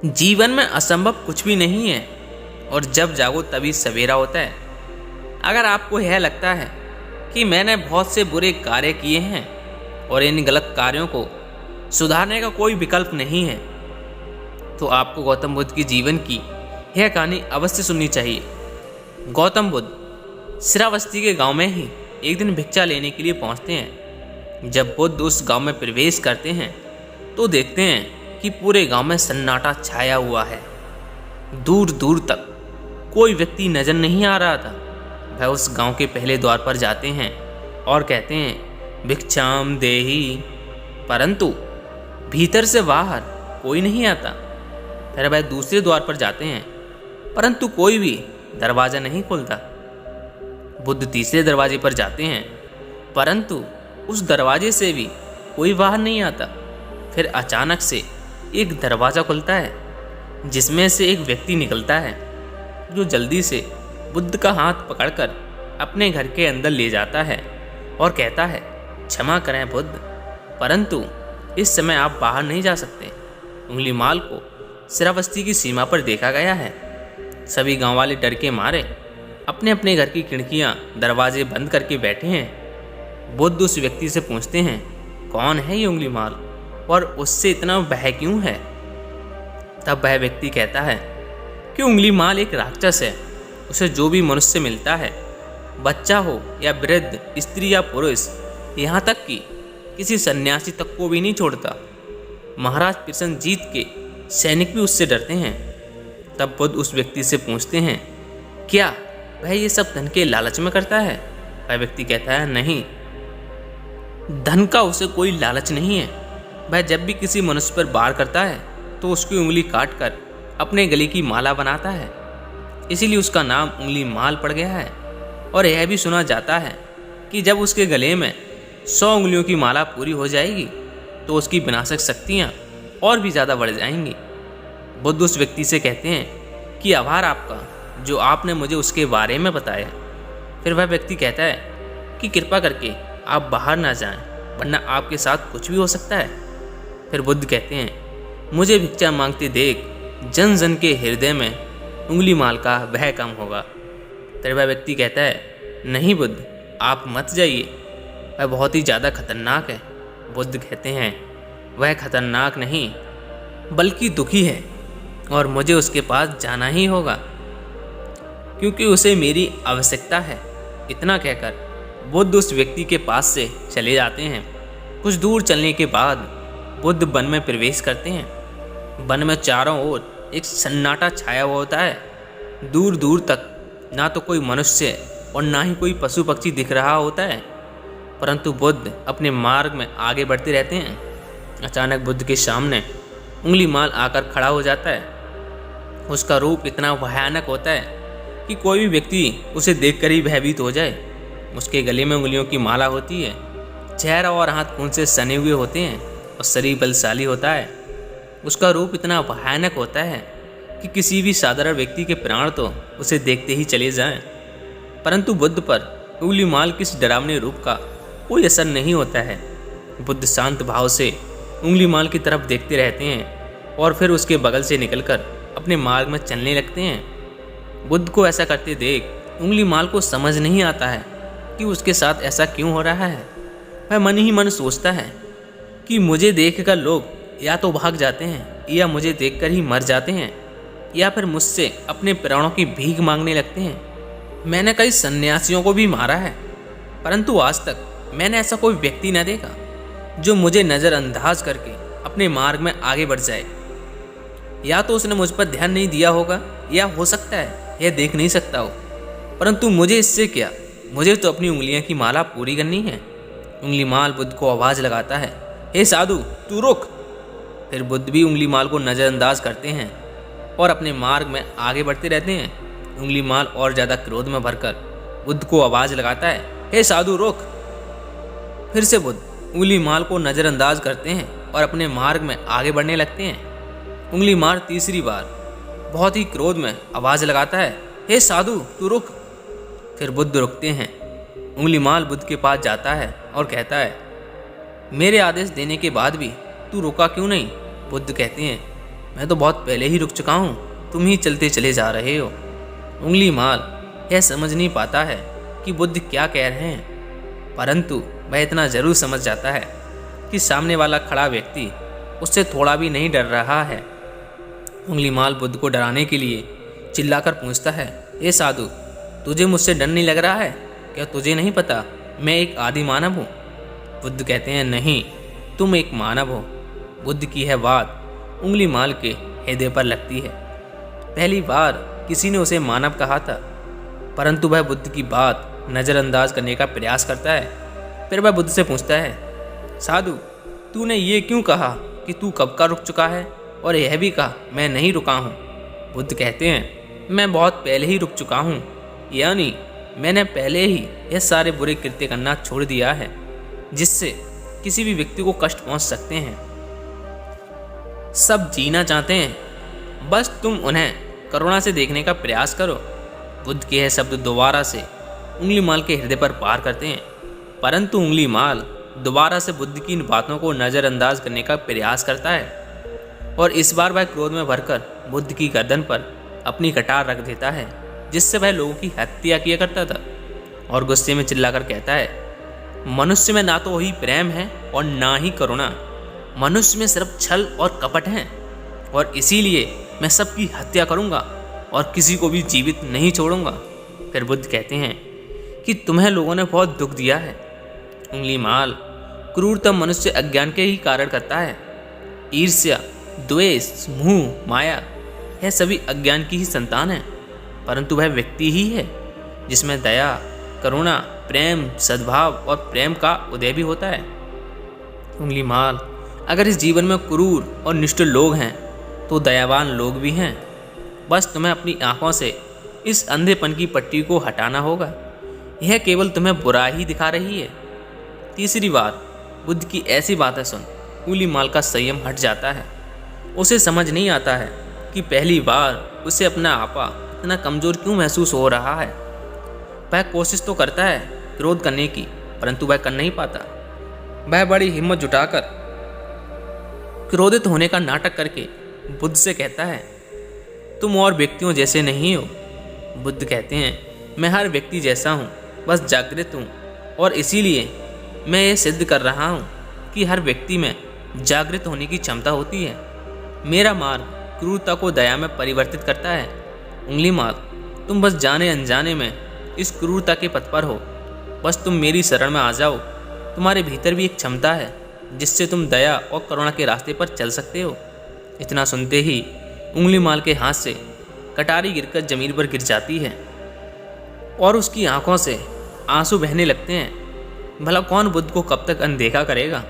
जीवन में असंभव कुछ भी नहीं है और जब जागो तभी सवेरा होता है। अगर आपको यह लगता है कि मैंने बहुत से बुरे कार्य किए हैं और इन गलत कार्यों को सुधारने का कोई विकल्प नहीं है, तो आपको गौतम बुद्ध की जीवन की यह कहानी अवश्य सुननी चाहिए। गौतम बुद्ध श्रावस्ती के गांव में ही एक दिन भिक्षा लेने के लिए पहुंचते हैं। जब बुद्ध उस गांव में प्रवेश करते हैं तो देखते हैं कि पूरे गांव में सन्नाटा छाया हुआ है। दूर दूर तक कोई व्यक्ति नजर नहीं आ रहा था। वह उस गांव के पहले द्वार पर जाते हैं और कहते हैं, भिक्षाम देहि, परंतु भीतर से बाहर कोई नहीं आता। फिर वह दूसरे द्वार पर जाते हैं, परंतु कोई भी दरवाज़ा नहीं खुलता। बुद्ध तीसरे दरवाजे पर जाते हैं, परंतु उस दरवाजे से भी कोई बाहर नहीं आता। फिर अचानक से एक दरवाज़ा खुलता है जिसमें से एक व्यक्ति निकलता है, जो जल्दी से बुद्ध का हाथ पकड़कर अपने घर के अंदर ले जाता है और कहता है, क्षमा करें बुद्ध, परंतु इस समय आप बाहर नहीं जा सकते। उंगलीमाल को श्रावस्ती की सीमा पर देखा गया है। सभी गांव वाले डर के मारे अपने अपने घर की खिड़कियां दरवाजे बंद करके बैठे हैं। बुद्ध उस व्यक्ति से पूछते हैं, कौन है ये उंगलीमाल और उससे इतना भय क्यों है? तब वह व्यक्ति कहता है कि उंगलीमाल एक राक्षस है। उसे जो भी मनुष्य मिलता है, बच्चा हो या वृद्ध, स्त्री या पुरुष, यहाँ तक कि किसी सन्यासी तक को भी नहीं छोड़ता। महाराज कृष्णजीत के सैनिक भी उससे डरते हैं। तब बुद्ध उस व्यक्ति से पूछते हैं, क्या वह ये सब धन के लालच में करता है? वह व्यक्ति कहता है, नहीं, धन का उसे कोई लालच नहीं है। वह जब भी किसी मनुष्य पर वार करता है तो उसकी उंगली काट कर अपने गले की माला बनाता है। इसीलिए उसका नाम उंगलीमाल पड़ गया है। और यह भी सुना जाता है कि जब उसके गले में 100 उंगलियों की माला पूरी हो जाएगी तो उसकी विनाशक शक्तियाँ और भी ज़्यादा बढ़ जाएंगी। बुद्ध उस व्यक्ति से कहते हैं कि आभार आपका, जो आपने मुझे उसके बारे में बताया। फिर वह व्यक्ति कहता है कि कृपा करके आप बाहर ना जाएं, वरना आपके साथ कुछ भी हो सकता है। फिर बुद्ध कहते हैं, मुझे भिक्षा मांगते देख जन जन के हृदय में उंगलीमाल का भय कम होगा। फिर वह व्यक्ति कहता है, नहीं बुद्ध, आप मत जाइए, वह बहुत ही ज़्यादा खतरनाक है। बुद्ध कहते हैं, वह खतरनाक नहीं बल्कि दुखी है और मुझे उसके पास जाना ही होगा क्योंकि उसे मेरी आवश्यकता है। इतना कहकर बुद्ध उस व्यक्ति के पास से चले जाते हैं। कुछ दूर चलने के बाद बुद्ध वन में प्रवेश करते हैं। वन में चारों ओर एक सन्नाटा छाया हुआ होता है। दूर दूर तक ना तो कोई मनुष्य और ना ही कोई पशु पक्षी दिख रहा होता है, परंतु बुद्ध अपने मार्ग में आगे बढ़ते रहते हैं। अचानक बुद्ध के सामने उंगलीमाल आकर खड़ा हो जाता है। उसका रूप इतना भयानक होता है कि कोई भी व्यक्ति उसे देखकर ही भयभीत हो जाए। उसके गले में उंगलियों की माला होती है, चेहरा और हाथ खून से सने हुए होते हैं और शरीर बलशाली होता है। उसका रूप इतना भयानक होता है कि किसी भी साधारण व्यक्ति के प्राण तो उसे देखते ही चले जाएं। परंतु बुद्ध पर उंगलीमाल के इस डरावने रूप का कोई असर नहीं होता है। बुद्ध शांत भाव से उंगलीमाल की तरफ देखते रहते हैं और फिर उसके बगल से निकलकर अपने मार्ग में चलने लगते हैं। बुद्ध को ऐसा करते देख उंगलीमाल को समझ नहीं आता है कि उसके साथ ऐसा क्यों हो रहा है। वह मन ही मन सोचता है कि मुझे देखकर लोग या तो भाग जाते हैं या मुझे देखकर ही मर जाते हैं या फिर मुझसे अपने प्राणों की भीख मांगने लगते हैं। मैंने कई सन्यासियों को भी मारा है, परंतु आज तक मैंने ऐसा कोई व्यक्ति न देखा जो मुझे नज़रअंदाज करके अपने मार्ग में आगे बढ़ जाए। या तो उसने मुझ पर ध्यान नहीं दिया होगा या हो सकता है यह देख नहीं सकता हो, परंतु मुझे इससे क्या, मुझे तो अपनी उंगलियों की माला पूरी करनी है। उंगलीमाल बुद्ध को आवाज़ लगाता है, हे साधु, तू रुक। फिर बुद्ध भी उंगलीमाल को नज़रअंदाज करते हैं और अपने मार्ग में आगे बढ़ते रहते हैं। उंगलीमाल और ज़्यादा क्रोध में भरकर बुद्ध को आवाज़ लगाता है, हे साधु, रुक। फिर से बुद्ध उंगलीमाल को नज़रअंदाज करते हैं और अपने मार्ग में आगे बढ़ने लगते हैं। उंगलीमाल तीसरी बार बहुत ही क्रोध में आवाज़ लगाता है, हे साधु, तू रुक। फिर बुद्ध रुकते हैं। उंगलीमाल बुद्ध के पास जाता है और कहता है, मेरे आदेश देने के बाद भी तू रुका क्यों नहीं? बुद्ध कहते हैं, मैं तो बहुत पहले ही रुक चुका हूँ, तुम ही चलते चले जा रहे हो। उंगली माल यह समझ नहीं पाता है कि बुद्ध क्या कह रहे हैं, परंतु वह इतना जरूर समझ जाता है कि सामने वाला खड़ा व्यक्ति उससे थोड़ा भी नहीं डर रहा है। उंगली माल बुद्ध को डराने के लिए चिल्लाकर पूछता है, ए साधु, तुझे मुझसे डर नहीं लग रहा है क्या? तुझे नहीं पता मैं एक आदि मानव हूँ? बुद्ध कहते हैं, नहीं, तुम एक मानव हो। बुद्ध की यह बात उंगली माल के हृदय पर लगती है। पहली बार किसी ने उसे मानव कहा था, परंतु वह बुद्ध की बात नज़रअंदाज करने का प्रयास करता है। फिर वह बुद्ध से पूछता है, साधु, तूने ये क्यों कहा कि तू कब का रुक चुका है, और यह भी कहा मैं नहीं रुका हूँ? बुद्ध कहते हैं, मैं बहुत पहले ही रुक चुका हूँ, यानी मैंने पहले ही यह सारे बुरे कृत्य करना छोड़ दिया है जिससे किसी भी व्यक्ति को कष्ट पहुँच सकते हैं। सब जीना चाहते हैं, बस तुम उन्हें करुणा से देखने का प्रयास करो। बुद्ध के यह शब्द दोबारा से उंगली माल के हृदय पर पार करते हैं, परंतु उंगली माल दोबारा से बुद्ध की इन बातों को नज़रअंदाज करने का प्रयास करता है और इस बार वह क्रोध में भरकर बुद्ध की गर्दन पर अपनी कटार रख देता है, जिससे वह लोगों की हत्या किया करता था, और गुस्से में चिल्लाकर कहता है, मनुष्य में ना तो वही प्रेम है और ना ही करुणा। मनुष्य में सिर्फ छल और कपट है, और इसीलिए मैं सबकी हत्या करूंगा और किसी को भी जीवित नहीं छोड़ूंगा। फिर बुद्ध कहते हैं कि तुम्हें लोगों ने बहुत दुख दिया है। उंगली माल, क्रूरता मनुष्य अज्ञान के ही कारण करता है। ईर्ष्या, द्वेष, मोह, माया, यह सभी अज्ञान की ही संतान है, परंतु वह व्यक्ति ही है जिसमें दया, करुणा, प्रेम, सद्भाव और प्रेम का उदय भी होता है। उंगली माल, अगर इस जीवन में क्रूर और निष्ठुर लोग हैं तो दयावान लोग भी हैं। बस तुम्हें अपनी आंखों से इस अंधेपन की पट्टी को हटाना होगा। यह केवल तुम्हें बुरा ही दिखा रही है। तीसरी बार बुद्ध की ऐसी बातें सुन उंगली माल का संयम हट जाता है। उसे समझ नहीं आता है कि पहली बार उसे अपना आपा इतना कमज़ोर क्यों महसूस हो रहा है। वह कोशिश तो करता है क्रोध करने की, परंतु वह कर नहीं पाता। वह बड़ी हिम्मत जुटाकर क्रोधित होने का नाटक करके बुद्ध से कहता है, तुम और व्यक्तियों जैसे नहीं हो। बुद्ध कहते हैं, मैं हर व्यक्ति जैसा हूँ, बस जागृत हूँ, और इसीलिए मैं ये सिद्ध कर रहा हूँ कि हर व्यक्ति में जागृत होने की क्षमता होती है। मेरा मार्ग क्रूरता को दया में परिवर्तित करता है। उंगली माल, तुम बस जाने अनजाने में इस क्रूरता के पथ पर हो। बस तुम मेरी शरण में आ जाओ। तुम्हारे भीतर भी एक क्षमता है जिससे तुम दया और करुणा के रास्ते पर चल सकते हो। इतना सुनते ही उंगली माल के हाथ से कटारी गिरकर जमीन पर गिर जाती है और उसकी आंखों से आंसू बहने लगते हैं। भला कौन बुद्ध को कब तक अनदेखा करेगा?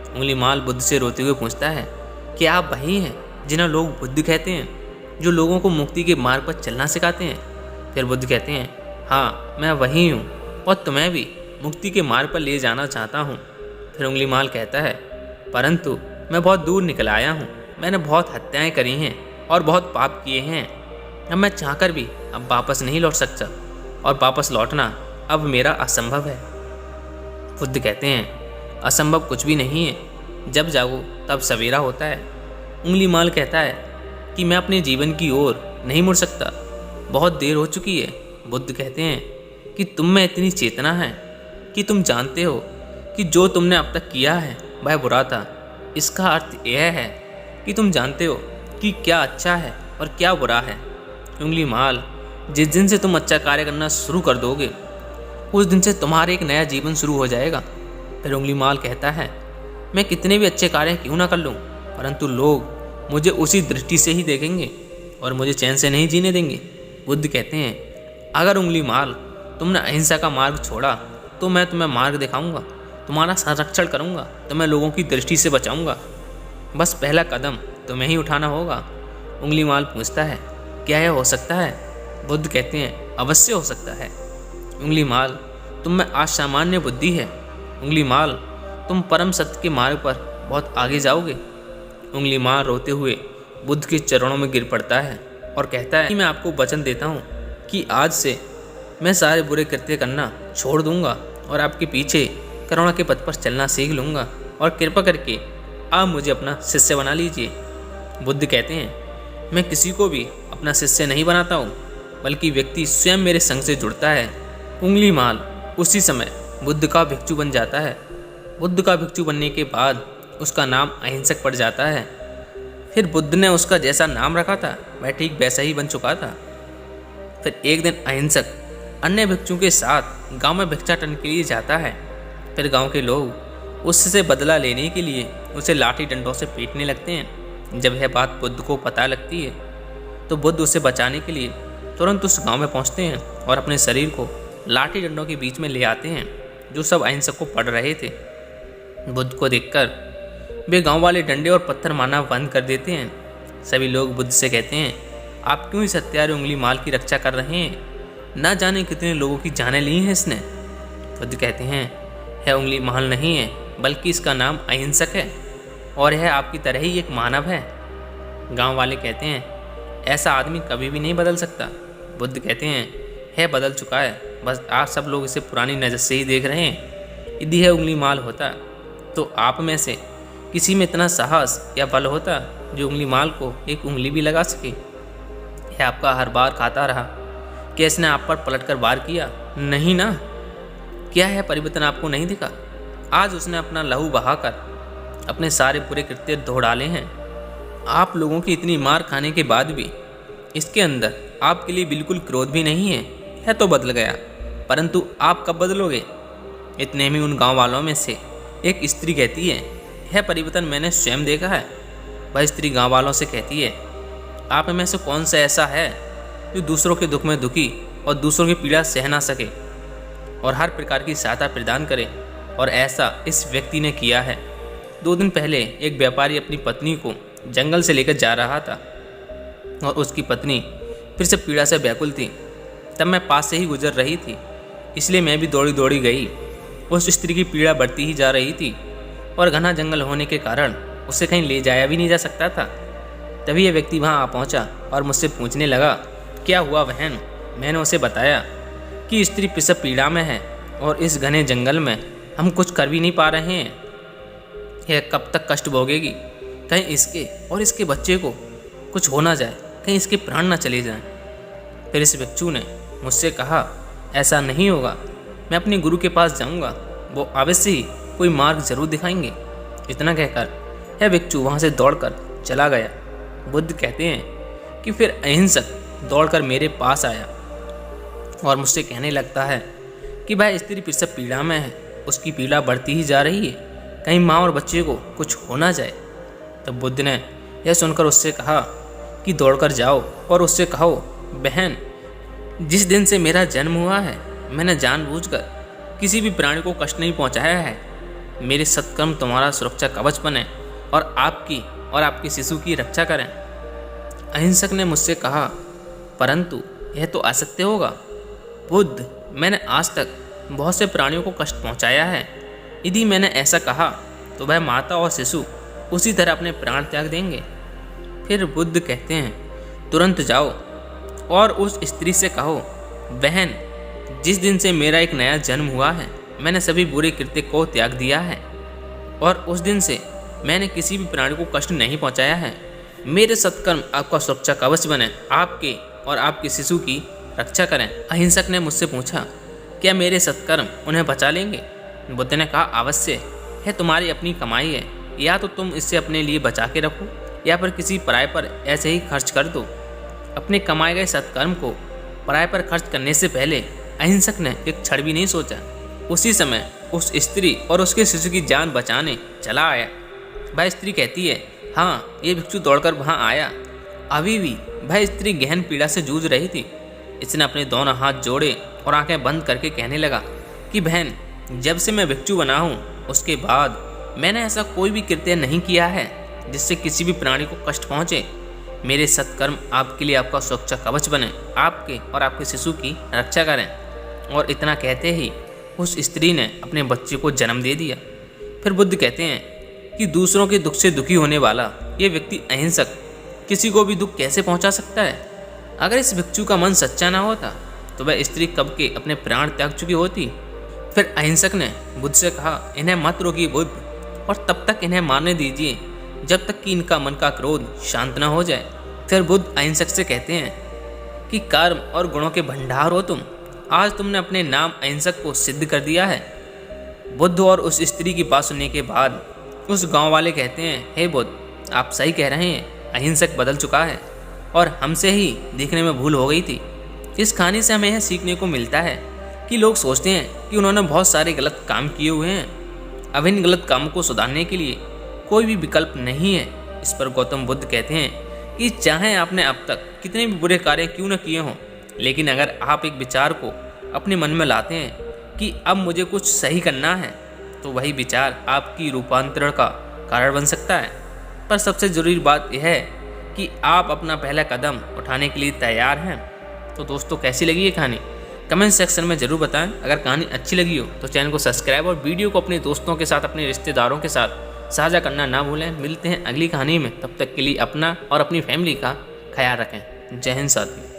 उंगली माल बुद्ध से रोते हुए पूछता है, क्या आप वही हैं जिन्हें लोग बुद्ध कहते हैं, जो लोगों को मुक्ति के मार्ग पर चलना सिखाते हैं? फिर बुद्ध कहते हैं, हाँ, मैं वही हूँ, और तुम्हें भी मुक्ति के मार्ग पर ले जाना चाहता हूँ। फिर उंगली माल कहता है, परंतु मैं बहुत दूर निकल आया हूँ। मैंने बहुत हत्याएं करी हैं और बहुत पाप किए हैं। अब मैं चाहकर भी अब वापस नहीं लौट सकता, और वापस लौटना अब मेरा असंभव है। बुद्ध कहते हैं, असंभव कुछ भी नहीं है, जब जागो तब सवेरा होता है। उंगली माल कहता है कि मैं अपने जीवन की ओर नहीं मुड़ सकता, बहुत देर हो चुकी है। बुद्ध कहते हैं कि तुम में इतनी चेतना है कि तुम जानते हो कि जो तुमने अब तक किया है वह बुरा था। इसका अर्थ यह है कि तुम जानते हो कि क्या अच्छा है और क्या बुरा है। उंगली माल, जिस दिन से तुम अच्छा कार्य करना शुरू कर दोगे उस दिन से तुम्हारा एक नया जीवन शुरू हो जाएगा। फिर उंगली माल कहता है, मैं कितने भी अच्छे कार्य क्यों ना कर लूँ, परंतु लोग मुझे उसी दृष्टि से ही देखेंगे और मुझे चैन से नहीं जीने देंगे। बुद्ध कहते हैं, अगर उंगली माल तुमने अहिंसा का मार्ग छोड़ा तो मैं तुम्हें मार्ग दिखाऊंगा, तुम्हारा संरक्षण करूंगा, तुम्हें लोगों की दृष्टि से बचाऊंगा। बस पहला कदम तुम्हें ही उठाना होगा। उंगली माल पूछता है, क्या यह हो सकता है? बुद्ध कहते हैं, अवश्य हो सकता है। उंगली माल, तुम में असामान्य बुद्धि है। उंगली माल, तुम परम सत्य के मार्ग पर बहुत आगे जाओगे। उंगली माल रोते हुए बुद्ध के चरणों में गिर पड़ता है और कहता है कि मैं आपको वचन देता हूँ कि आज से मैं सारे बुरे कृत्य करना छोड़ दूंगा और आपके पीछे करुणा के पथ पर चलना सीख लूँगा, और कृपा करके आप मुझे अपना शिष्य बना लीजिए। बुद्ध कहते हैं, मैं किसी को भी अपना शिष्य नहीं बनाता हूँ, बल्कि व्यक्ति स्वयं मेरे संग से जुड़ता है। उंगली माल उसी समय बुद्ध का भिक्षु बन जाता है। बुद्ध का भिक्षु बनने के बाद उसका नाम अहिंसक पड़ जाता है। फिर बुद्ध ने उसका जैसा नाम रखा था वह ठीक वैसा ही बन चुका था। फिर एक दिन अहिंसक अन्य भिक्षुओं के साथ गांव में भिक्षाटन के लिए जाता है। फिर गांव के लोग उससे बदला लेने के लिए उसे लाठी डंडों से पीटने लगते हैं। जब यह बात बुद्ध को पता लगती है तो बुद्ध उसे बचाने के लिए तुरंत उस गांव में पहुंचते हैं और अपने शरीर को लाठी डंडों के बीच में ले आते हैं जो सब अहिंसक को पढ़ रहे थे। बुद्ध को देखकर वे गांव वाले डंडे और पत्थर मारना बंद कर देते हैं। सभी लोग बुद्ध से कहते हैं, आप क्यों इस हत्यारे उंगली माल की रक्षा कर रहे हैं? ना जाने कितने लोगों की जानें ली हैं इसने। बुद्ध कहते हैं, यह उंगली माल नहीं है, बल्कि इसका नाम अहिंसक है और यह आपकी तरह ही एक मानव है। गांव वाले कहते हैं, ऐसा आदमी कभी भी नहीं बदल सकता। बुद्ध कहते हैं, यह बदल चुका है, बस आप सब लोग इसे पुरानी नज़र से ही देख रहे हैं। यदि यह उंगली माल होता तो आप में से किसी में इतना साहस या बल होता जो उंगली माल को एक उंगली भी लगा सके। यह आपका हर बार खाता रहा। क्या इसने आप पर पलटकर वार किया? नहीं ना। क्या यह परिवर्तन आपको नहीं दिखा? आज उसने अपना लहू बहाकर अपने सारे बुरे कृत्य धो डाले हैं। आप लोगों की इतनी मार खाने के बाद भी इसके अंदर आपके लिए बिल्कुल क्रोध भी नहीं है। यह तो बदल गया, परंतु आप कब बदलोगे? इतने में उन गांव वालों में से एक स्त्री कहती है, यह परिवर्तन मैंने स्वयं देखा है। वह स्त्री गांव वालों से कहती है, आप में से कौन सा ऐसा है जो दूसरों के दुख में दुखी और दूसरों की पीड़ा सह ना सके और हर प्रकार की सहायता प्रदान करे? और ऐसा इस व्यक्ति ने किया है। 2 दिन पहले एक व्यापारी अपनी पत्नी को जंगल से लेकर जा रहा था और उसकी पत्नी फिर से पीड़ा से व्याकुल थी। तब मैं पास से ही गुजर रही थी, इसलिए मैं भी दौड़ी दौड़ी गई। उस स्त्री की पीड़ा बढ़ती ही जा रही थी और घना जंगल होने के कारण उसे कहीं ले जाया भी नहीं जा सकता था। तभी यह व्यक्ति वहां आ पहुंचा और मुझसे पूछने लगा, क्या हुआ बहन? मैंने उसे बताया कि स्त्री प्रसव पीड़ा में है और इस घने जंगल में हम कुछ कर भी नहीं पा रहे हैं। यह कब तक कष्ट भोगेगी? कहीं इसके और इसके बच्चे को कुछ हो ना जाए, कहीं इसके प्राण ना चले जाएं। फिर इस भिक्षु ने मुझसे कहा, ऐसा नहीं होगा, मैं अपने गुरु के पास जाऊंगा, वो अवश्य ही कोई मार्ग जरूर दिखाएंगे। इतना कहकर यह भिक्षु वहाँ से दौड़कर चला गया। बुद्ध कहते हैं कि फिर अहिंसक दौड़कर मेरे पास आया और मुझसे कहने लगता है कि भाई स्त्री प्रसव पीड़ा में है, उसकी पीड़ा बढ़ती ही जा रही है, कहीं माँ और बच्चे को कुछ हो ना जाए। तब बुद्ध ने यह सुनकर उससे कहा कि दौड़कर जाओ और उससे कहो, बहन, जिस दिन से मेरा जन्म हुआ है मैंने जानबूझकर किसी भी प्राणी को कष्ट नहीं पहुंचाया है। मेरे सत्कर्म तुम्हारा सुरक्षा कवच बने और आपके शिशु की रक्षा करें। अहिंसक ने मुझसे कहा, परंतु यह तो असत्य होगा। बुद्ध, मैंने आज तक बहुत से प्राणियों को कष्ट पहुंचाया है। यदि मैंने ऐसा कहा तो वह माता और शिशु उसी तरह अपने प्राण त्याग देंगे। फिर बुद्ध कहते हैं, तुरंत जाओ और उस स्त्री से कहो, बहन, जिस दिन से मेरा एक नया जन्म हुआ है मैंने सभी बुरे कृत्य को त्याग दिया है और उस दिन से मैंने किसी भी प्राणी को कष्ट नहीं पहुंचाया है। मेरे सत्कर्म आपका सुरक्षा कवच बने, आपके और आपके शिशु की रक्षा करें। अहिंसक ने मुझसे पूछा, क्या मेरे सत्कर्म उन्हें बचा लेंगे? बुद्ध ने कहा, अवश्य, यह तुम्हारी अपनी कमाई है, या तो तुम इसे अपने लिए बचा के रखो या फिर किसी पराये पर ऐसे ही खर्च कर दो। अपने कमाए गए सत्कर्म को पराये पर खर्च करने से पहले अहिंसक ने एक क्षण भी नहीं सोचा। उसी समय उस स्त्री और उसके शिशु की जान बचाने चला आया। वह स्त्री कहती है, हाँ, ये भिक्षु दौड़कर वहाँ आया। अभी भी वह स्त्री गहन पीड़ा से जूझ रही थी। इसने अपने दोनों हाथ जोड़े और आंखें बंद करके कहने लगा कि बहन, जब से मैं भिक्षु बना हूँ उसके बाद मैंने ऐसा कोई भी कृत्य नहीं किया है जिससे किसी भी प्राणी को कष्ट पहुँचे। मेरे सत्कर्म आपके लिए आपका सुरक्षा कवच बने, आपके और आपके शिशु की रक्षा करें। और इतना कहते ही उस स्त्री ने अपने बच्चे को जन्म दे दिया। फिर बुद्ध कहते हैं कि दूसरों के दुख से दुखी होने वाला ये व्यक्ति अहिंसक किसी को भी दुख कैसे पहुंचा सकता है? अगर इस भिक्षु का मन सच्चा ना होता तो वह स्त्री कब के अपने प्राण त्याग चुकी होती। फिर अहिंसक ने बुद्ध से कहा, इन्हें मत रोकिए बुद्ध, और तब तक इन्हें मारने दीजिए जब तक कि इनका मन का क्रोध शांत न हो जाए। फिर बुद्ध अहिंसक से कहते हैं कि कर्म और गुणों के भंडार हो तुम, आज तुमने अपने नाम अहिंसक को सिद्ध कर दिया है। बुद्ध और उस स्त्री की बात सुनने के बाद उस गांव वाले कहते हैं, हे बुद्ध, आप सही कह रहे हैं, अहिंसक बदल चुका है और हमसे ही देखने में भूल हो गई थी। इस कहानी से हमें यह सीखने को मिलता है कि लोग सोचते हैं कि उन्होंने बहुत सारे गलत काम किए हुए हैं। अब इन गलत कामों को सुधारने के लिए कोई भी विकल्प नहीं है। इस पर गौतम बुद्ध कहते हैं कि चाहे आपने अब तक कितने भी बुरे कार्य क्यों न किए हों, लेकिन अगर आप एक विचार को अपने मन में लाते हैं कि अब मुझे कुछ सही करना है, तो वही विचार आपकी रूपांतरण का कारण बन सकता है। पर सबसे ज़रूरी बात यह है कि आप अपना पहला कदम उठाने के लिए तैयार हैं। तो दोस्तों, कैसी लगी ये कहानी कमेंट सेक्शन में ज़रूर बताएं। अगर कहानी अच्छी लगी हो तो चैनल को सब्सक्राइब और वीडियो को अपने दोस्तों के साथ, अपने रिश्तेदारों के साथ साझा करना ना भूलें। मिलते हैं अगली कहानी में, तब तक के लिए अपना और अपनी फैमिली का ख्याल रखें। जय हिंद साथियों।